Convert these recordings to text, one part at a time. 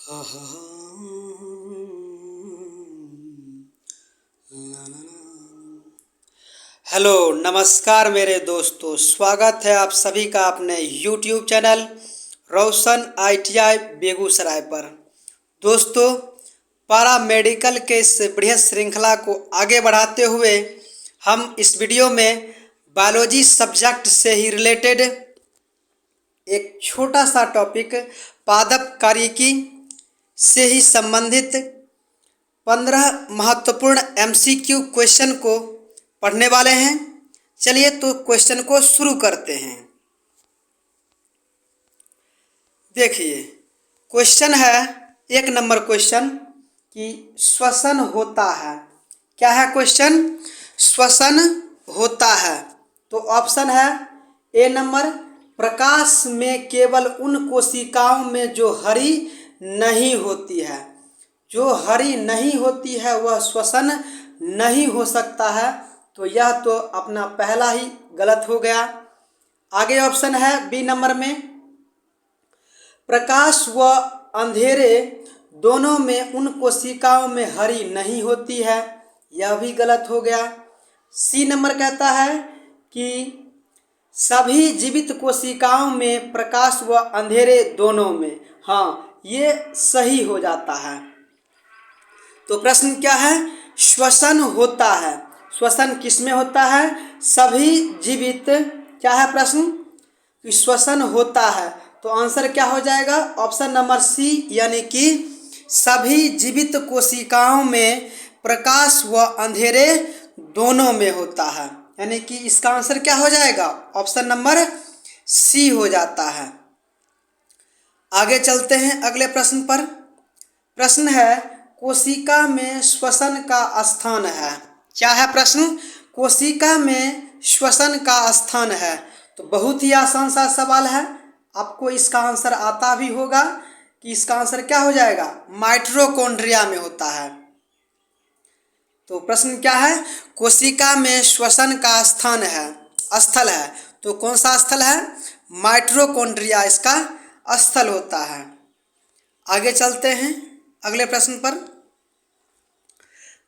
हाँ हाँ हाँ, ला ला ला। हेलो नमस्कार मेरे दोस्तों, स्वागत है आप सभी का अपने YouTube चैनल रोशन ITI बेगूसराय पर। दोस्तों, पारा मेडिकल के इस बढ़िया श्रृंखला को आगे बढ़ाते हुए हम इस वीडियो में बायोलॉजी सब्जेक्ट से ही रिलेटेड एक छोटा सा टॉपिक पादप कार्यकी से ही संबंधित 15 महत्वपूर्ण MCQ क्वेश्चन को पढ़ने वाले हैं। चलिए तो क्वेश्चन को शुरू करते हैं। देखिए, क्वेश्चन है 1 नंबर क्वेश्चन कि श्वसन होता है। क्या है क्वेश्चन? श्वसन होता है। तो ऑप्शन है ए नंबर, प्रकाश में केवल उन कोशिकाओं में जो हरी नहीं होती है। जो हरी नहीं होती है वह श्वसन नहीं हो सकता है। तो यह तो अपना पहला ही गलत हो गया। आगे ऑप्शन है बी नंबर में, प्रकाश व अंधेरे दोनों में उन कोशिकाओं में हरी नहीं होती है। यह भी गलत हो गया। सी नंबर कहता है कि सभी जीवित कोशिकाओं में प्रकाश व अंधेरे दोनों में। हाँ, ये सही हो जाता है। तो प्रश्न क्या है? श्वसन होता है। श्वसन किसमें होता है? सभी जीवित। क्या है प्रश्न? कि श्वसन होता है। तो आंसर क्या हो जाएगा? ऑप्शन नंबर सी, यानी कि सभी जीवित कोशिकाओं में प्रकाश व अंधेरे दोनों में होता है। यानी कि इसका आंसर क्या हो जाएगा? ऑप्शन नंबर सी हो जाता है। आगे चलते हैं अगले प्रश्न पर। प्रश्न है, कोशिका में श्वसन का स्थान है। क्या है प्रश्न? कोशिका में श्वसन का स्थान है। तो बहुत ही आसान सा सवाल है, आपको इसका आंसर आता भी होगा कि इसका आंसर क्या हो जाएगा? माइटोकॉन्ड्रिया में होता है। तो प्रश्न क्या है? कोशिका में श्वसन का स्थान है, स्थल है। तो कौन सा स्थल है? माइटोकॉन्ड्रिया इसका स्थल होता है। आगे चलते हैं अगले प्रश्न पर।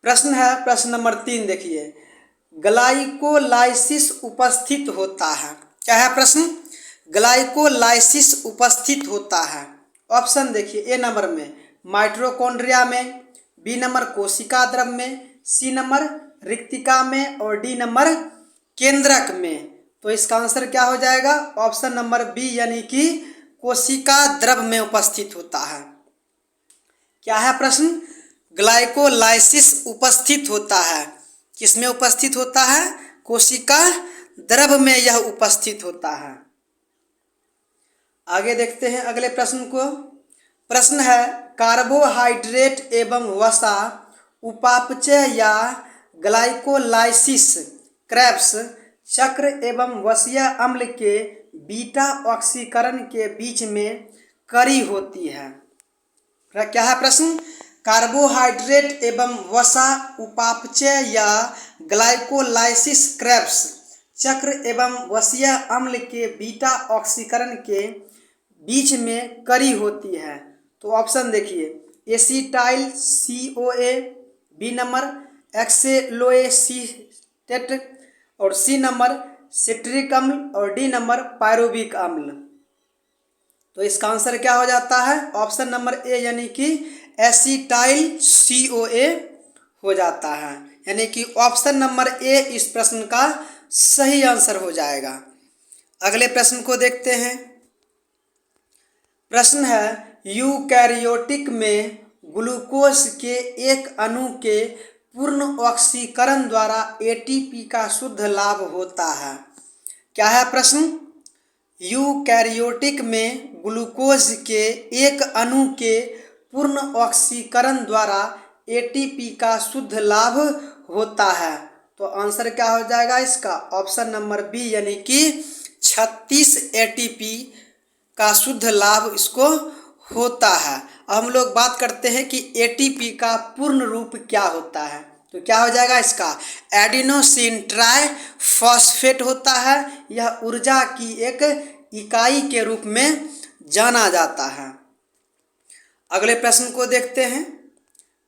प्रश्न है प्रश्न नंबर 3। देखिए, ग्लाइकोलाइसिस उपस्थित होता है। क्या है प्रश्न? ग्लाइकोलाइसिस उपस्थित होता है। ऑप्शन देखिए, ए नंबर में माइटोकॉन्ड्रिया में, बी नंबर कोशिका द्रव में, सी नंबर रिक्तिका में और डी नंबर केंद्रक में। तो इसका आंसर क्या हो जाएगा? ऑप्शन नंबर बी, यानी कि कोशिका द्रव में उपस्थित होता है। क्या है प्रश्न? ग्लाइकोलाइसिस उपस्थित होता है। किसमें उपस्थित होता है? कोशिका द्रव में यह उपस्थित होता है। आगे देखते हैं अगले प्रश्न को। प्रश्न है, कार्बोहाइड्रेट एवं वसा उपापचय या ग्लाइकोलाइसिस क्रेब्स चक्र एवं वसीय अम्ल के बीटा ऑक्सीकरण के बीच में करी होती है। क्या है प्रश्न? कार्बोहाइड्रेट एवं वसा उपापचय या ग्लाइकोलाइसिस क्रेब्स चक्र एवं वसीय अम्ल के बीटा ऑक्सीकरण के बीच में करी होती है। तो ऑप्शन देखिए, एसिटाइल CoA, बी नंबर एक्सेलोएसीटेट और सी नंबर सिट्रिक अम्ल और डी नंबर पायरुविक अम्ल। तो इसका आंसर क्या हो जाता है? ऑप्शन नंबर ए, यानी कि एसिटाइल CoA हो जाता है। यानी कि ऑप्शन नंबर ए इस प्रश्न का सही आंसर हो जाएगा। अगले प्रश्न को देखते हैं। प्रश्न है, यूकैरियोटिक में ग्लूकोज के एक अणु के पूर्ण ऑक्सीकरण द्वारा ATP का शुद्ध लाभ होता है। क्या है प्रश्न? यूकैरियोटिक में ग्लूकोज के एक अणु के पूर्ण ऑक्सीकरण द्वारा ATP का शुद्ध लाभ होता है। तो आंसर क्या हो जाएगा इसका? ऑप्शन नंबर बी, यानी कि 36 ATP का शुद्ध लाभ इसको होता है। अब हम लोग बात करते हैं कि ATP का पूर्ण रूप क्या होता है। तो क्या हो जाएगा इसका? एडिनोसिन ट्राइफॉस्फेट होता है। यह ऊर्जा की एक इकाई के रूप में जाना जाता है। अगले प्रश्न को देखते हैं।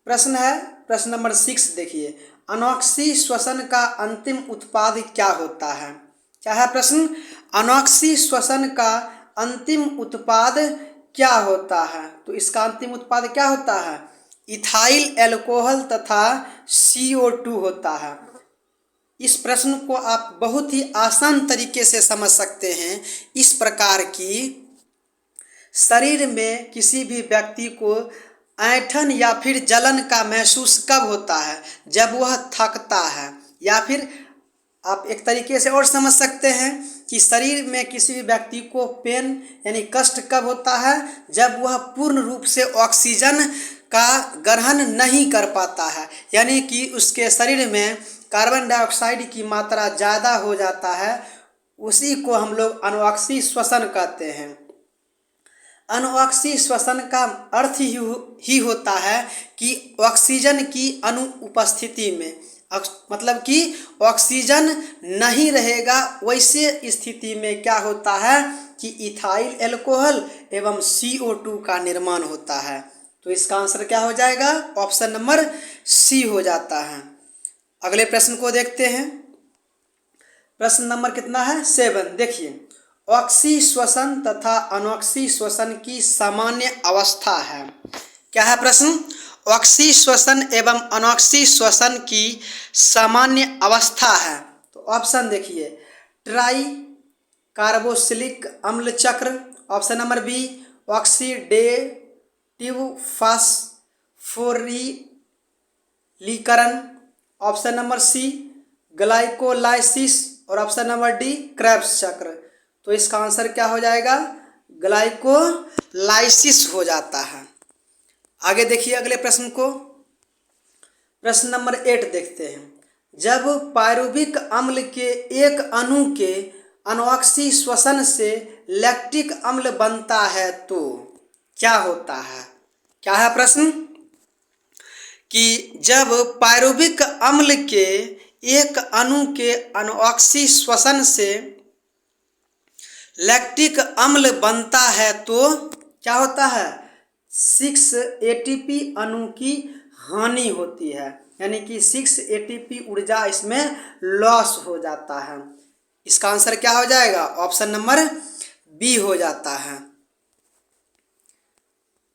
प्रश्न है प्रश्न नंबर 6 देखिए, अनॉक्सी श्वसन का अंतिम उत्पाद क्या होता है? क्या है प्रश्न? अनॉक्सी श्वसन का अंतिम उत्पाद क्या होता है? तो इसका अंतिम उत्पाद क्या होता है? इथाइल एल्कोहल तथा CO2 होता है। इस प्रश्न को आप बहुत ही आसान तरीके से समझ सकते हैं इस प्रकार की, शरीर में किसी भी व्यक्ति को ऐंठन या फिर जलन का महसूस कब होता है? जब वह थकता है। या फिर आप एक तरीके से और समझ सकते हैं कि शरीर में किसी भी व्यक्ति को पेन यानी कष्ट कब होता है? जब वह पूर्ण रूप से ऑक्सीजन का ग्रहण नहीं कर पाता है, यानी कि उसके शरीर में कार्बन डाइऑक्साइड की मात्रा ज़्यादा हो जाता है। उसी को हम लोग अनॉक्सी श्वसन कहते हैं। अनऑक्सी श्वसन का अर्थ ही होता है कि ऑक्सीजन की अनुपस्थिति में, मतलब कि ऑक्सीजन नहीं रहेगा, वैसे स्थिति में क्या होता है कि इथाइल एल्कोहल एवं CO2 का निर्माण होता है। तो इसका आंसर क्या हो जाएगा? ऑप्शन नंबर C हो जाता है। अगले प्रश्न को देखते हैं। प्रश्न नंबर कितना है? 7 देखिए, ऑक्सी श्वसन तथा अनॉक्सी श्वसन की सामान्य अवस्था है। क्या है प्रश्न? ऑक्सी श्वसन एवं अनॉक्सी श्वसन की सामान्य अवस्था है। तो ऑप्शन देखिए, ट्राई कार्बोक्सिलिक अम्ल चक्र, ऑप्शन नंबर बी ऑक्सीडेटिव फास्फोरिलीकरण, ऑप्शन नंबर सी ग्लाइकोलाइसिस और ऑप्शन नंबर डी क्रेब्स चक्र। तो इसका आंसर क्या हो जाएगा? ग्लाइकोलाइसिस हो जाता है। आगे देखिए अगले प्रश्न को। प्रश्न नंबर 8 देखते हैं, जब पायरुविक अम्ल के एक अणु के अनॉक्सी श्वसन से लैक्टिक अम्ल बनता है तो क्या होता है? क्या है प्रश्न? कि जब पायरुविक अम्ल के एक अणु के अनऑक्सी श्वसन से लैक्टिक अम्ल बनता है तो क्या होता है? 6 ATP अणु की हानि होती है, यानी कि 6 ATP ऊर्जा इसमें लॉस हो जाता है। इसका आंसर क्या हो जाएगा? ऑप्शन नंबर बी हो जाता है।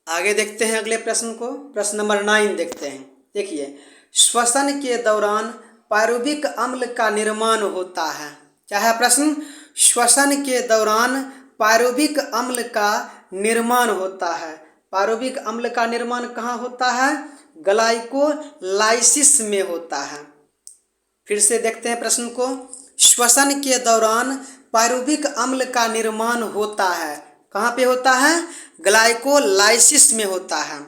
आगे देखते हैं अगले प्रश्न को। प्रश्न नंबर 9 देखते हैं। देखिए, श्वसन के दौरान पायरुविक अम्ल का निर्माण होता है। क्या है प्रश्न? श्वसन के दौरान पायरुविक अम्ल का निर्माण होता है। पायरुविक अम्ल का निर्माण कहाँ होता है? ग्लाइकोलाइसिस में होता है। फिर से देखते हैं प्रश्न को। श्वसन के दौरान पायरुविक अम्ल का निर्माण होता है। कहाँ पे होता है? ग्लाइकोलाइसिस में होता है।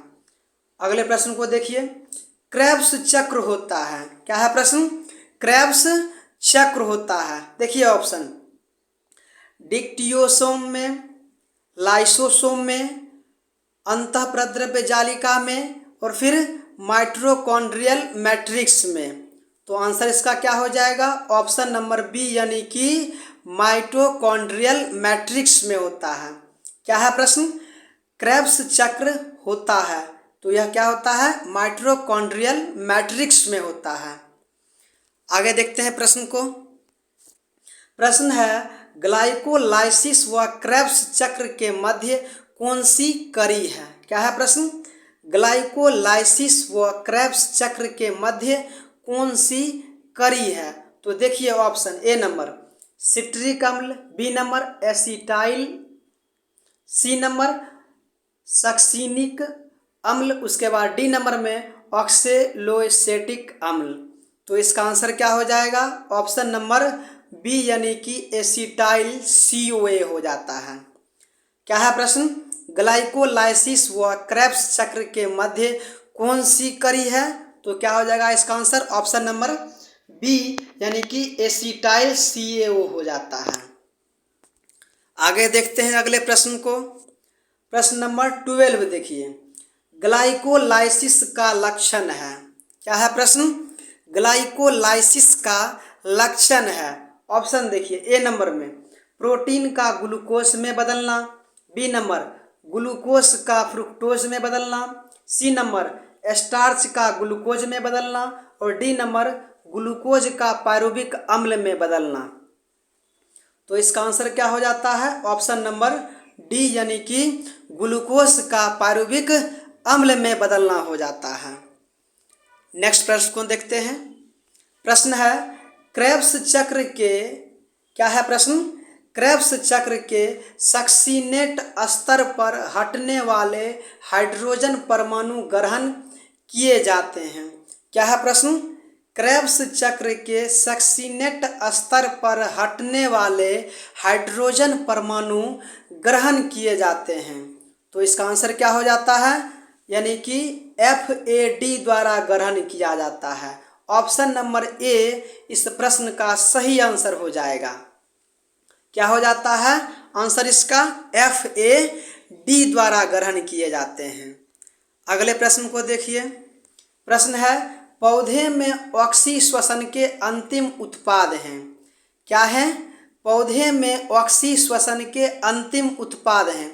अगले प्रश्न को देखिए, क्रेब्स चक्र होता है। क्या है प्रश्न? क्रेब्स चक्र होता है। देखिए ऑप्शन, डिक्टियोसोम में, लाइसोसोम में, अंतःप्रद्रव्य जालिका में और फिर माइटोकॉन्ड्रियल मैट्रिक्स में। तो आंसर इसका क्या हो जाएगा? ऑप्शन नंबर बी, यानी कि माइटोकॉन्ड्रियल मैट्रिक्स में होता है। क्या है प्रश्न? क्रेब्स चक्र होता है, तो यह क्या होता है? माइटोकॉन्ड्रियल मैट्रिक्स में होता है। आगे देखते हैं प्रश्न को। प्रश्न है, ग्लाइकोलाइसिस व क्रेब्स चक्र के मध्य कौन सी कड़ी है? क्या है प्रश्न? ग्लाइकोलाइसिस व क्रेब्स चक्र के मध्य कौन सी कड़ी है? तो देखिए ऑप्शन ए नंबर सिट्रिक अम्ल, B number acetyl, C number succinic अम्ल, उसके बाद डी नंबर में ऑक्सेलोएसेटिक अम्ल। तो इसका आंसर क्या हो जाएगा? ऑप्शन नंबर बी, यानी कि एसिटाइल CoA हो जाता है। क्या है प्रश्न? ग्लाइकोलाइसिस व क्रेब्स चक्र के मध्य कौन सी कड़ी है? तो क्या हो जाएगा इसका आंसर? ऑप्शन नंबर बी, यानी कि एसिटाइल CaO हो जाता है। आगे देखते हैं अगले प्रश्न को। प्रश्न नंबर 12 देखिए, ग्लाइकोलाइसिस का लक्षण है। क्या है प्रश्न? ग्लाइकोलाइसिस का लक्षण है। ऑप्शन देखिए, ए नंबर में प्रोटीन का ग्लूकोज में बदलना, बी नंबर ग्लूकोज का फ्रुक्टोज में बदलना, सी नंबर स्टार्च का ग्लूकोज में बदलना और डी नंबर ग्लूकोज का पायरुविक अम्ल में बदलना। तो इसका आंसर क्या हो जाता है? ऑप्शन नंबर डी यानी कि ग्लूकोज का पायरुविक अम्ल में बदलना हो जाता है। नेक्स्ट प्रश्न को देखते हैं। प्रश्न है क्रेब्स चक्र के, क्या है प्रश्न? क्रेब्स चक्र के सक्सीनेट स्तर पर हटने वाले हाइड्रोजन परमाणु ग्रहण किए जाते हैं। क्या है प्रश्न? क्रेब्स चक्र के सक्सीनेट स्तर पर हटने वाले हाइड्रोजन परमाणु ग्रहण किए जाते हैं। तो इसका आंसर क्या हो जाता है? यानी कि FAD द्वारा ग्रहण किया जाता है। ऑप्शन नंबर ए इस प्रश्न का सही आंसर हो जाएगा। क्या हो जाता है आंसर इसका? FAD द्वारा ग्रहण किए जाते हैं। अगले प्रश्न को देखिए। प्रश्न है पौधे में ऑक्सी श्वसन के अंतिम उत्पाद हैं। क्या है? पौधे में ऑक्सी श्वसन के अंतिम उत्पाद हैं।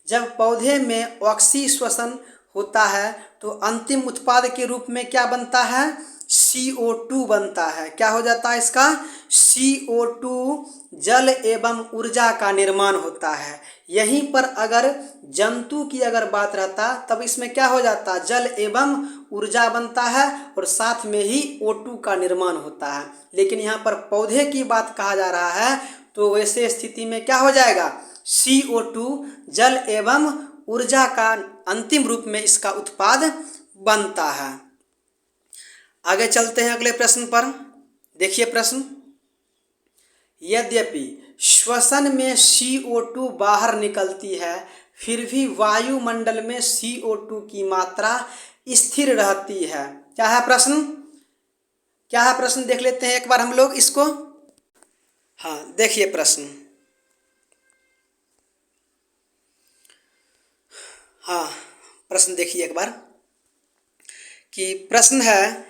जब पौधे में ऑक्सी श्वसन होता है तो अंतिम उत्पाद के रूप में क्या बनता है? CO2 बनता है। क्या हो जाता है इसका? CO2 जल एवं ऊर्जा का निर्माण होता है। यहीं पर अगर जंतु की अगर बात रहता तब इसमें क्या हो जाता? जल एवं ऊर्जा बनता है और साथ में ही O2 का निर्माण होता है। लेकिन यहाँ पर पौधे की बात कहा जा रहा है तो वैसे स्थिति में क्या हो जाएगा? CO2 जल एवं ऊर्जा का अंतिम रूप में इसका उत्पाद बनता है। आगे चलते हैं अगले प्रश्न पर। देखिए प्रश्न, यद्यपि श्वसन में CO2 बाहर निकलती है फिर भी वायुमंडल में CO2 की मात्रा स्थिर रहती है। क्या है प्रश्न? क्या है प्रश्न? देख लेते हैं एक बार हम लोग इसको। हाँ देखिए प्रश्न, हाँ प्रश्न देखिए एक बार कि प्रश्न है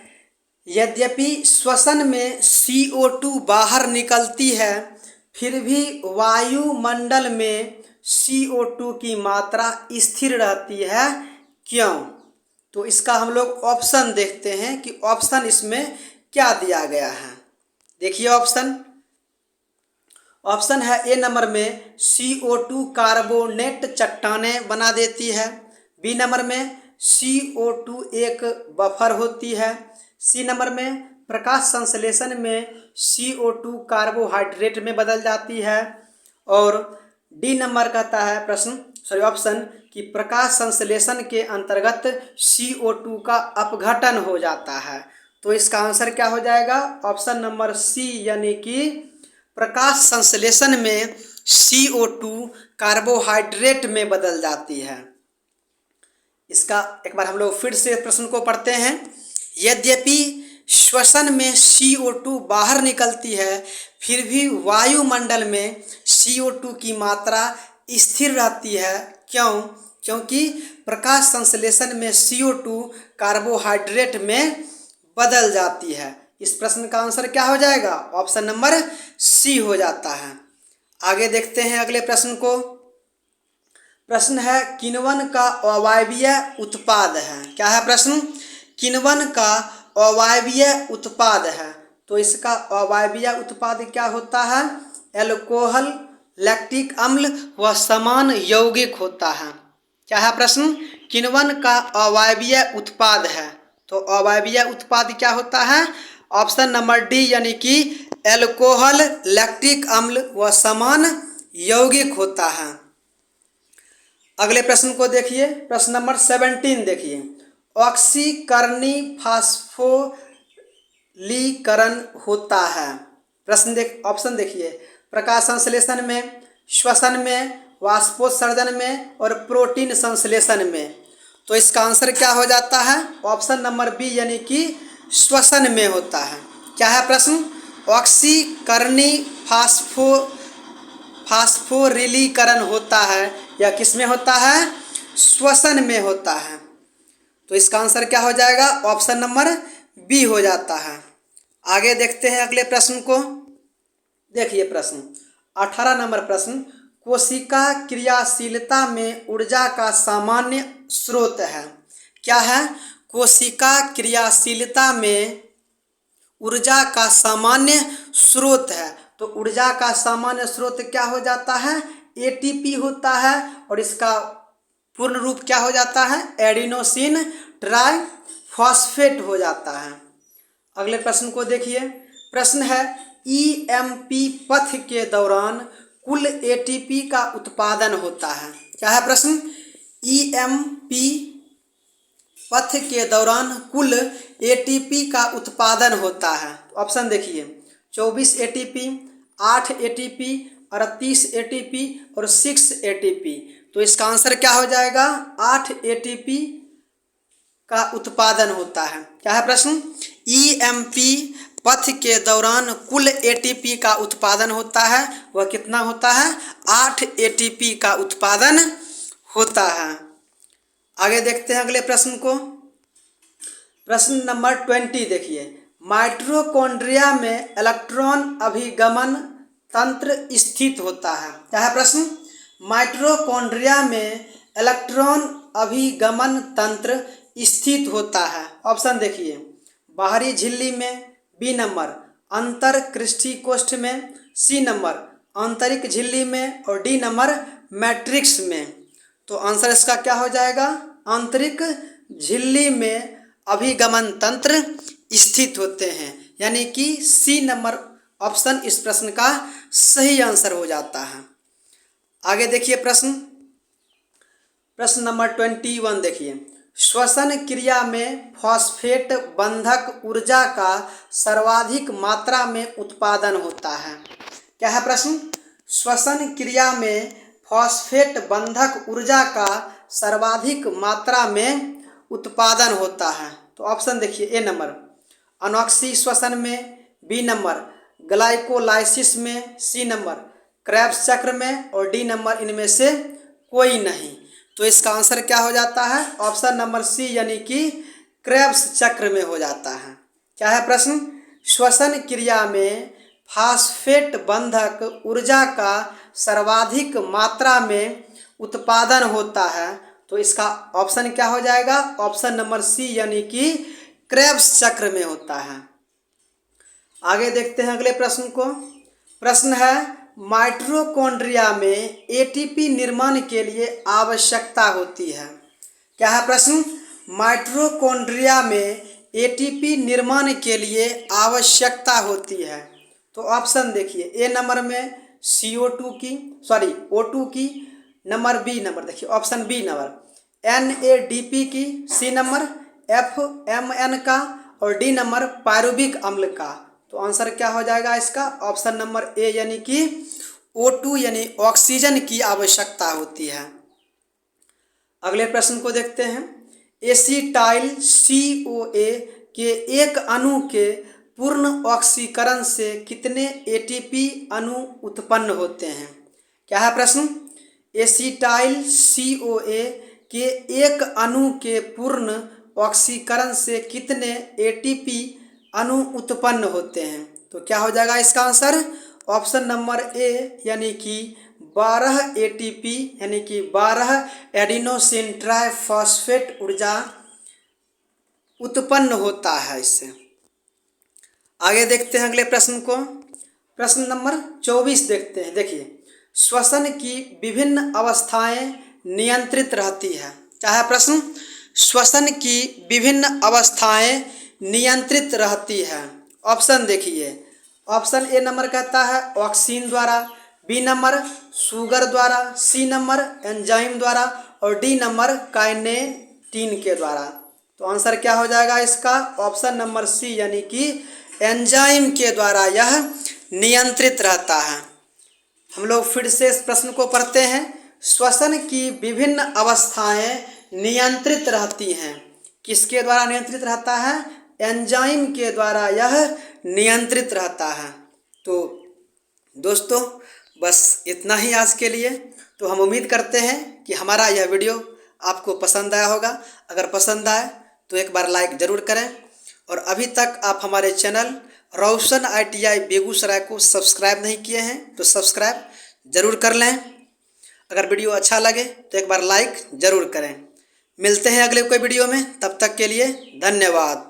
यद्यपि श्वसन में CO2 बाहर निकलती है फिर भी वायुमंडल में CO2 की मात्रा स्थिर रहती है, क्यों? तो इसका हम लोग ऑप्शन देखते हैं कि ऑप्शन इसमें क्या दिया गया है। देखिए ऑप्शन, ऑप्शन है ए नंबर में CO2 कार्बोनेट चट्टानें बना देती है। बी नंबर में CO2 एक बफर होती है। सी नंबर में प्रकाश संश्लेषण में CO2 कार्बोहाइड्रेट में बदल जाती है। और डी नंबर कहता है ऑप्शन कि प्रकाश संश्लेषण के अंतर्गत CO2 का अपघटन हो जाता है। तो इसका आंसर क्या हो जाएगा? ऑप्शन नंबर सी यानी कि प्रकाश संश्लेषण में CO2 कार्बोहाइड्रेट में बदल जाती है। इसका एक बार हम लोग फिर से प्रश्न को पढ़ते हैं। यद्यपि श्वसन में CO2 बाहर निकलती है फिर भी वायुमंडल में CO2 की मात्रा स्थिर रहती है, क्यों? क्योंकि प्रकाश संश्लेषण में CO2 कार्बोहाइड्रेट में बदल जाती है। इस प्रश्न का आंसर क्या हो जाएगा? ऑप्शन नंबर सी हो जाता है। आगे देखते हैं अगले प्रश्न को। प्रश्न है किण्वन का अवायवीय उत्पाद है। क्या है प्रश्न? किण्वन का अवायवीय उत्पाद है। तो इसका अवायवीय उत्पाद क्या होता है? एल्कोहल, लैक्टिक अम्ल व समान यौगिक होता है। क्या है प्रश्न? किण्वन का अवायवीय उत्पाद है। तो अवायवीय उत्पाद क्या होता है? ऑप्शन नंबर डी यानी कि एल्कोहल, लैक्टिक अम्ल व समान यौगिक होता है। अगले प्रश्न को देखिए। प्रश्न नंबर 17 देखिए। ऑक्सीकरणी फास्फोलीकरण होता है। ऑप्शन देखिए, प्रकाश संश्लेषण में, श्वसन में, वाष्पोत्सर्जन में और प्रोटीन संश्लेषण में। तो इसका आंसर क्या हो जाता है? ऑप्शन नंबर बी यानी कि श्वसन में होता है। क्या है प्रश्न? ऑक्सीकरणी फास्फोरिलीकरण होता है या किस में होता है? श्वसन में होता है। तो इसका आंसर क्या हो जाएगा? ऑप्शन नंबर बी हो जाता है। आगे देखते हैं अगले प्रश्न को। देखिए प्रश्न 18 नंबर प्रश्न, कोशिका क्रियाशीलता में ऊर्जा का सामान्य स्रोत है? क्या है? कोशिका क्रियाशीलता में ऊर्जा का सामान्य स्रोत है। तो ऊर्जा का सामान्य स्रोत क्या हो जाता है? एटीपी होता है और इसका पूर्ण रूप क्या हो जाता है? एडिनोसिन ट्राइफॉस्फेट हो जाता है। अगले प्रश्न को देखिए। प्रश्न है ईएमपी पथ के दौरान कुल एटीपी का उत्पादन होता है। क्या है प्रश्न? ईएमपी पथ के दौरान कुल एटीपी का उत्पादन होता है। ऑप्शन देखिए 24 एटीपी, 8 एटीपी, 38 एटीपी और 6 एटीपी। तो इसका आंसर क्या हो जाएगा? 8 एटीपी का उत्पादन होता है। क्या है प्रश्न? ईएमपी पथ के दौरान कुल एटीपी का उत्पादन होता है, वह कितना होता है? 8 एटीपी का उत्पादन होता है। आगे देखते हैं अगले प्रश्न को। प्रश्न नंबर 20 देखिए। माइटोकॉन्ड्रिया में इलेक्ट्रॉन अभिगमन तंत्र स्थित होता है। क्या है प्रश्न? माइटोकॉन्ड्रिया में इलेक्ट्रॉन अभिगमन तंत्र स्थित होता है। ऑप्शन देखिए बाहरी झिल्ली में, बी नंबर अंतर क्रिस्टीकोष्ठ में, सी नंबर आंतरिक झिल्ली में और डी नंबर मैट्रिक्स में। तो आंसर इसका क्या हो जाएगा? आंतरिक झिल्ली में अभिगमन तंत्र स्थित होते हैं, यानी कि सी नंबर ऑप्शन इस प्रश्न का सही आंसर हो जाता है। आगे देखिए प्रश्न नंबर 21 देखिए। श्वसन क्रिया में फॉस्फेट बंधक ऊर्जा का सर्वाधिक मात्रा में उत्पादन होता है। क्या है प्रश्न? श्वसन क्रिया में फॉस्फेट बंधक ऊर्जा का सर्वाधिक मात्रा में उत्पादन होता है। तो ऑप्शन देखिए ए नंबर अनॉक्सी श्वसन में, बी नंबर ग्लाइकोलाइसिस में, सी नंबर क्रेब्स चक्र में और डी नंबर इनमें से कोई नहीं। तो इसका आंसर क्या हो जाता है? ऑप्शन नंबर सी यानी कि क्रेब्स चक्र में हो जाता है। क्या है प्रश्न? श्वसन क्रिया में फास्फेट बंधक ऊर्जा का सर्वाधिक मात्रा में उत्पादन होता है। तो इसका ऑप्शन क्या हो जाएगा? ऑप्शन नंबर सी यानी कि क्रेब्स चक्र में होता है। आगे देखते हैं अगले प्रश्न को। प्रश्न है माइटोकॉन्ड्रिया में एटीपी निर्माण के लिए आवश्यकता होती है। क्या है प्रश्न? माइटोकॉन्ड्रिया में एटीपी निर्माण के लिए आवश्यकता होती है। तो ऑप्शन देखिए ए नंबर में CO2 की O2 की, नंबर बी नंबर देखिए ऑप्शन बी नंबर NADP की, सी नंबर FMN का और डी नंबर पायरुविक अम्ल का। तो आंसर क्या हो जाएगा इसका? ऑप्शन नंबर ए यानी कि O2 यानी ऑक्सीजन की आवश्यकता होती है। अगले प्रश्न को देखते हैं। एसिटाइल CoA के एक अणु के पूर्ण ऑक्सीकरण से कितने एटीपी अणु उत्पन्न होते हैं? क्या है प्रश्न? एसिटाइल CoA के एक अणु के पूर्ण ऑक्सीकरण से कितने एटीपी अणु उत्पन्न होते हैं? तो क्या हो जाएगा इसका आंसर? ऑप्शन नंबर ए यानी कि 12 एटीपी यानी कि 12 एडिनोसिन ट्राइफॉस्फेट ऊर्जा उत्पन्न होता है इससे। आगे देखते हैं अगले प्रश्न को। प्रश्न नंबर 24 देखते हैं। देखिए श्वसन की विभिन्न अवस्थाएं नियंत्रित रहती है। क्या है प्रश्न? श्वसन की विभिन्न अवस्थाएं नियंत्रित रहती है। ऑप्शन देखिए ऑप्शन ए नंबर कहता है ऑक्सीन द्वारा, बी नंबर शुगर द्वारा, सी नंबर एंजाइम द्वारा और डी नंबर काइनेटिन के द्वारा। तो आंसर क्या हो जाएगा इसका? ऑप्शन नंबर सी यानी कि एंजाइम के द्वारा यह नियंत्रित रहता है। हम लोग फिर से इस प्रश्न को पढ़ते हैं। श्वसन की विभिन्न अवस्थाएं नियंत्रित रहती हैं। किसके द्वारा नियंत्रित रहता है? एंजाइम के द्वारा यह नियंत्रित रहता है। तो दोस्तों बस इतना ही आज के लिए। तो हम उम्मीद करते हैं कि हमारा यह वीडियो आपको पसंद आया होगा। अगर पसंद आए तो एक बार लाइक ज़रूर करें और अभी तक आप हमारे चैनल रोशन ITI बेगूसराय को सब्सक्राइब नहीं किए हैं तो सब्सक्राइब ज़रूर कर लें। अगर वीडियो अच्छा लगे तो एक बार लाइक ज़रूर करें। मिलते हैं अगले कोई वीडियो में, तब तक के लिए धन्यवाद।